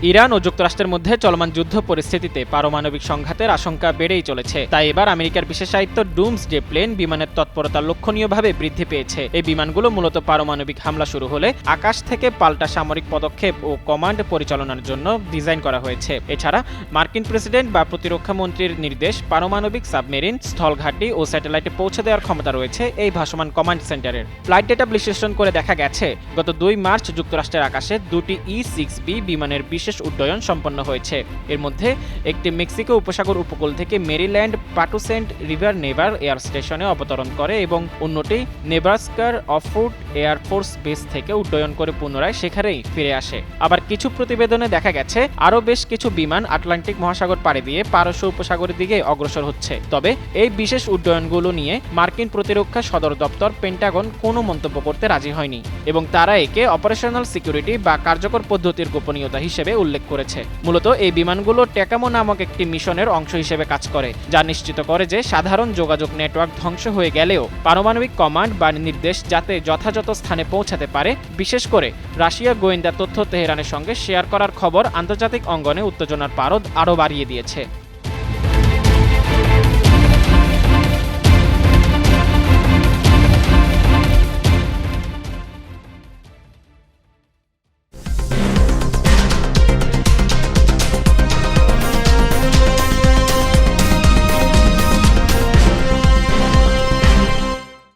Iran ও যুক্তরাষ্ট্রের মধ্যে চলমান যুদ্ধ পরিস্থিতিতে পারমাণবিক সংঘাতের আশঙ্কা বেড়েই চলেছে। তাই এবার আমেরিকার বিশেষায়িত ডুমসডে প্লেন বিমানের তৎপরতা লক্ষণীয়ভাবে বৃদ্ধি পেয়েছে। এই বিমানগুলো মূলত পারমাণবিক হামলা শুরু হলে আকাশ থেকে পাল্টা সামরিক পদক্ষেপ ও কমান্ড পরিচালনার জন্য ডিজাইন করা হয়েছে। এছাড়া মার্কিন প্রেসিডেন্ট বা প্রতিরক্ষা মন্ত্রীর নির্দেশ পারমাণবিক সাবমেরিন, স্থলঘাঁটি ও স্যাটেলাইটে পৌঁছে দেওয়ার ক্ষমতা রয়েছে এই ভাসমান কমান্ড সেন্টারের। ফ্লাইট ডেটা বিশ্লেষণ করে দেখা গেছে গত ২ মার্চ যুক্তরাষ্ট্রের আকাশে দুটি E-6B বিমানের বিশেষ উড্ডয়ন সম্পন্ন হয়েছে। এর মধ্যে একটি মেক্সিকো উপসাগর উপকূল থেকে মেরিল্যান্ড পাটুসেন্ট রিভার নেভাল এয়ার স্টেশনে অবতরণ করে এবং অন্যটি নেব্রাস্কার অফুট এয়ারফোর্স বেস থেকে উড্ডয়ন করে পুনরায় সেখানেই ফিরে আসে। আবার কিছু প্রতিবেদনে দেখা গেছে আরও বেশ কিছু বিমান আটলান্টিক মহাসাগর পাড়ি দিয়ে পারস্য উপসাগরের দিকে অগ্রসর হচ্ছে। তবে এই বিশেষ উড্ডয়নগুলো নিয়ে মার্কিন প্রতিরক্ষা সদর দপ্তর পেন্টাগন কোনো মন্তব্য করতে রাজি হয়নি এবং তারা একে অপারেশনাল সিকিউরিটি বা কার্যকর পদ্ধতির গোপনীয়তা হিসেবে উল্লেখ করেছে। মূলত এই বিমানগুলো টেকামো নামক একটি মিশনের অংশ হিসেবে কাজ করে, যা নিশ্চিত করে যে সাধারণ যোগাযোগ নেটওয়ার্ক ধ্বংস হয়ে গেলেও পারমাণবিক কমান্ড বা নির্দেশ যাতে যথাযথ স্থানে পৌঁছাতে পারে। বিশেষ করে রাশিয়ার গোয়েন্দা তথ্য তেহরানের সঙ্গে শেয়ার করার খবর আন্তর্জাতিক অঙ্গনে উত্তেজনার পারদ আরও বাড়িয়ে দিয়েছে।